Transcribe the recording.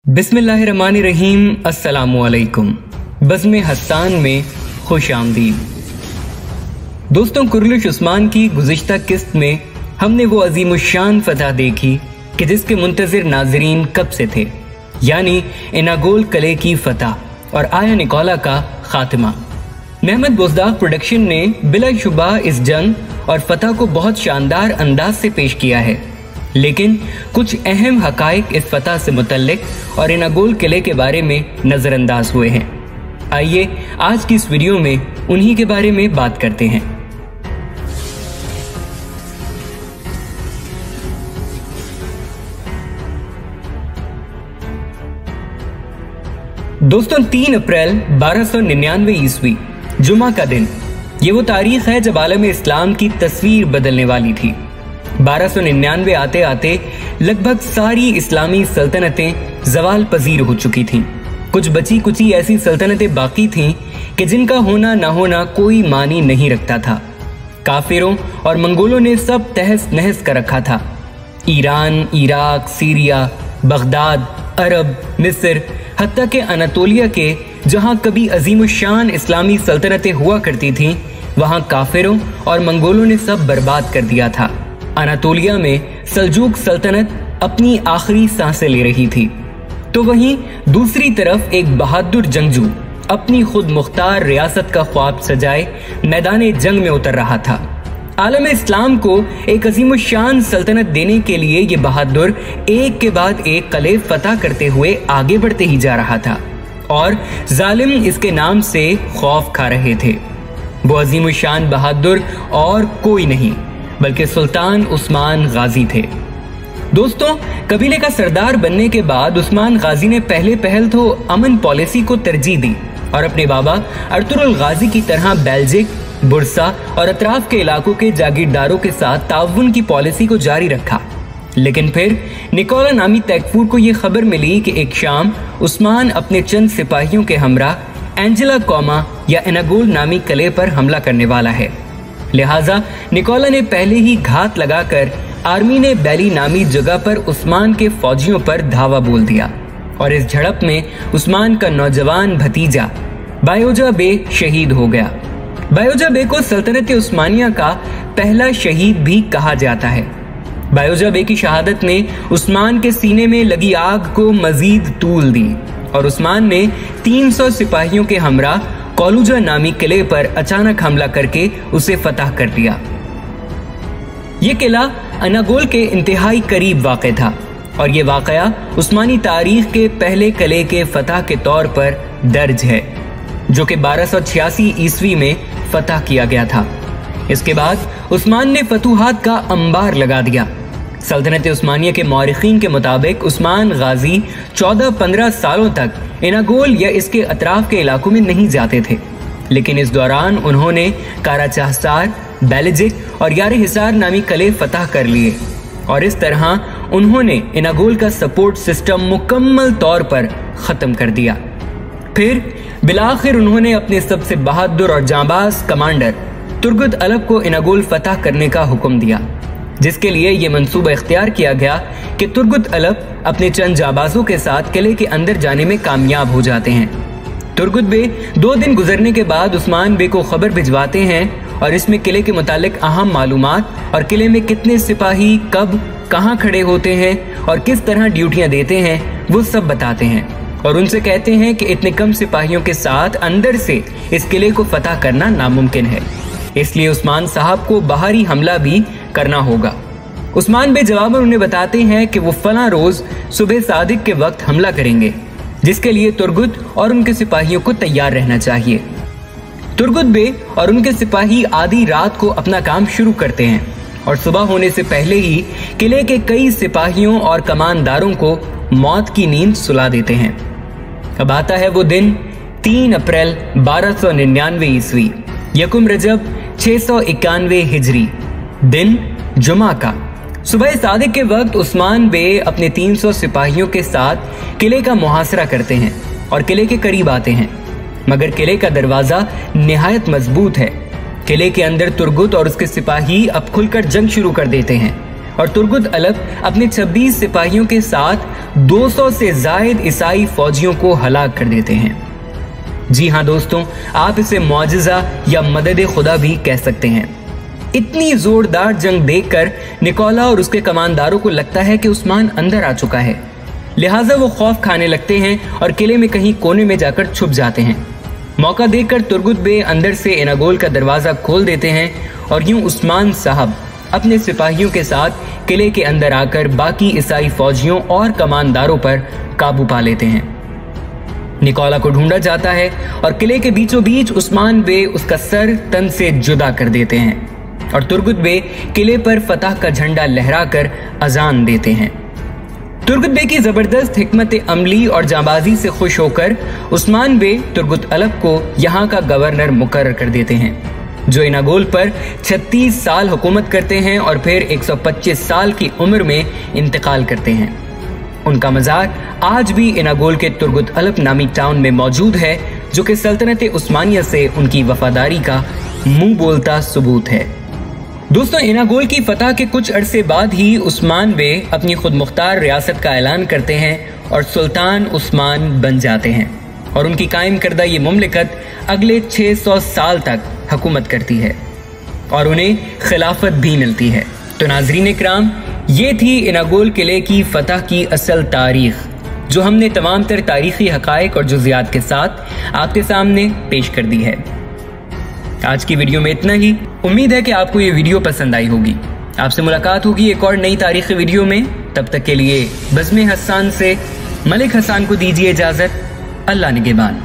बिस्मिल्लाहिर्रहमानिर्रहीम। अस्सलामुअलैकुम। बज़्म हस्सान में खुश आमदीद। दोस्तों, कुरलिश उस्मान की गुज़िश्ता किस्त में हमने वो अज़ीमुश्शान फतह देखी कि जिसके मुंतज़िर नाज़रीन कब से थे, यानी इनागोल कले की फतह और आया निकोला का खात्मा। महमद बुज़दाक प्रोडक्शन ने बिलाशुबा इस जंग और फतह को बहुत शानदार अंदाज से पेश किया है, लेकिन कुछ अहम हकाइक इस फतह से मुतल्लिक और इनागोल किले के बारे में नजरअंदाज हुए हैं। आइए आज की इस वीडियो में उन्हीं के बारे में बात करते हैं। दोस्तों, 3 अप्रैल 1299 ईस्वी जुमा का दिन, ये वो तारीख है जब आलम इस्लाम की तस्वीर बदलने वाली थी। 1299 आते आते लगभग सारी इस्लामी सल्तनतें जवाल पजीर हो चुकी थीं। कुछ बची कुची ऐसी सल्तनतें बाकी थीं कि जिनका होना ना होना कोई मानी नहीं रखता था। काफिरों और मंगोलों ने सब तहस नहस कर रखा था। ईरान, इराक, सीरिया, बगदाद, अरब, मिस्र, हत्ता के अनातोलिया के जहां कभी अजीमुश्शान इस्लामी सल्तनतें हुआ करती थीं, वहां काफिरों और मंगोलों ने सब बर्बाद कर दिया था। अनातोलिया में सल्जूक सल्तनत अपनी आखिरी सांसें ले रही थी, तो वहीं दूसरी तरफ एक बहादुर जंगजू अपनी खुद मुख्तार रियासत का ख्वाब सजाए मैदान जंग में उतर रहा था। आलम इस्लाम को एक अजीमुश्शान सल्तनत देने के लिए ये बहादुर एक के बाद एक किले फतह करते हुए आगे बढ़ते ही जा रहा था और जालिम इसके नाम से खौफ खा रहे थे। वो अजीमुश्शान बहादुर और कोई नहीं बल्कि सुल्तान उस्मान गाजी थे। दोस्तों, कबीले का सरदार बनने के बाद उस्मान गाजी ने पहले पहल तो अमन पॉलिसी को तरजीह दी और अपने बाबा अर्तुगरुल गाजी की तरह बेल्जिक, बुरसा और अतराफ के इलाकों के जागीरदारों के साथ ताउन की पॉलिसी को जारी रखा। लेकिन फिर निकोला नामी तैकफूर को यह खबर मिली कि एक शाम उस्मान अपने चंद सिपाहियों के हमरा एंजेला कौमा या इनागोल नामी किले पर हमला करने वाला है। लिहाजा निकोला ने पहले ही घात लगाकर आर्मी ने बैली नामी जगह पर उस्मान के फौजियों पर धावा बोल दिया और इस झड़प में उस्मान का नौजवान भतीजा बायोजा बे शहीद हो गया। बायोजा बे को सल्तनत उस्मानिया का पहला शहीद भी कहा जाता है। बायोजा बे की शहादत ने उस्मान के सीने में लगी आग को मजीद तूल दी और उस्मान ने 300 सिपाहियों के हमरा कौलूजा नामी किले पर अचानक हमला करके उसे फतह कर दिया। ये किला अनागोल के इंतहाई करीब वाक़ था और ये वाक़या उस्मानी तारीख के पहले किले के फतह के तौर पर दर्ज है, जो कि 1286 ईस्वी में फतह किया गया था। इसके बाद उस्मान ने फतूहात का अंबार लगा दिया। सल्तनत उस्मानिया के मौरिखीन के मुताबिक उस्मान गाजी 14-15 सालों तक इनागोल या इसके अतराफ के इलाकों में नहीं जाते थे, लेकिन इस दौरान उन्होंने काराचाहसार, बेल्जिक और यार हिसार नामी किले फतह कर लिए और इस तरह उन्होंने इनागोल का सपोर्ट सिस्टम मुकम्मल तौर पर खत्म कर दिया। फिर बिलाखिर उन्होंने अपने सबसे बहादुर और जांबाज कमांडर तुर्गुत अलब को इनागोल फतह करने का हुक्म दिया, जिसके लिए यह मंसूबा इख्तियार किया गया कि तुर्गुत अलब अपने चंद जाबाजों के साथ किले के अंदर जाने में कामयाब हो जाते हैं। तुर्गुत बे 2 दिन गुजरने के बाद उस्मान बे को खबर भिजवाते हैं और इसमें किले के मुतालिक अहम मालूमात और किले में कितने सिपाही कब कहाँ खड़े होते हैं और किस तरह ड्यूटियां देते हैं वो सब बताते हैं और उनसे कहते हैं कि इतने कम सिपाहियों के साथ अंदर से इस किले को फतह करना नामुमकिन है, इसलिए उस्मान साहब को बाहरी हमला भी करना होगा। उस्मान बे जवाबन उन्हें बताते हैं कि वो फला रोज सुबह सादिक के वक्त हमला करेंगे, जिसके लिए तुर्गुत और उनके सिपाहियों को तैयार रहना चाहिए। तुर्गुत बे और उनके सिपाही आधी रात को अपना काम शुरू करते हैं और सुबह होने से पहले ही किले के कई सिपाहियों और कमानदारों को मौत की नींद सुला देते हैं। अब आता है वो दिन 3 अप्रैल 1299 ईस्वी, यकुम रजब 691 हिजरी, दिन जुमा का। सुबह सादिक के वक्त उस्मान बे अपने 300 सिपाहियों के साथ किले का मुहासरा करते हैं और किले के करीब आते हैं, मगर किले का दरवाजा निहायत मजबूत है। किले के अंदर तुर्गुत और उसके सिपाही अब खुलकर जंग शुरू कर देते हैं और तुर्गुत अलप अपने 26 सिपाहियों के साथ 200 से जायद ईसाई फौजियों को हलाक कर देते हैं। जी हाँ दोस्तों, आप इसे मौजिज़ा या मदद खुदा भी कह सकते हैं। इतनी जोरदार जंग देखकर निकोला और उसके कमांडारों को लगता है कि उस्मान अंदर आ चुका है, लिहाजा वो खौफ खाने लगते हैं और किले में कहीं कोने में जाकर छुप जाते हैं। मौका देखकर तुर्गुत बे अंदर से इनागोल का दरवाजा खोल देते हैं और यूं उस्मान साहब अपने सिपाहियों के साथ किले के अंदर आकर बाकी ईसाई फौजियों और कमांडारों पर काबू पा लेते हैं। निकोला को ढूंढा जाता है और किले के बीचों बीच उस्मान बे उसका सर तन से जुदा कर देते हैं और तुर्गुत बे किले पर फतह का झंडा लहराकर अजान देते हैं। तुर्गुत बे की जबरदस्त हिकमत अमली और जांबाजी से खुश होकर उस्मान बे तुर्गुत अलप को यहाँ का गवर्नर मुकर्रर कर देते हैं, जो इनागोल पर 36 साल हुकूमत करते हैं और फिर 125 साल की उम्र में इंतकाल करते हैं। उनका मजार आज भी इनागोल के तुर्गुत अलप नामी टाउन में मौजूद है, जो कि सल्तनत उस्मानिया से उनकी वफादारी का मुंह बोलता सबूत है। दोस्तों, इनागोल की फतह के कुछ अरसे बाद ही उस्मान बे अपनी खुद मुख्तार रियासत का ऐलान करते हैं और सुल्तान उस्मान बन जाते हैं और उनकी कायम करदा ये मुमलिकत अगले 600 साल तक हुकूमत करती है और उन्हें खिलाफत भी मिलती है। तो नाज़रीन इकराम, ये थी इनागोल किले की फतह की असल तारीख, जो हमने तमाम तर तारीखी हकायक और जुज़ियात के साथ आपके सामने पेश कर दी है। आज की वीडियो में इतना ही। उम्मीद है कि आपको ये वीडियो पसंद आई होगी। आपसे मुलाकात होगी एक और नई तारीखी वीडियो में। तब तक के लिए बज़्म हस्सान से मलिक हसन को दीजिए इजाजत। अल्लाह निगहबान।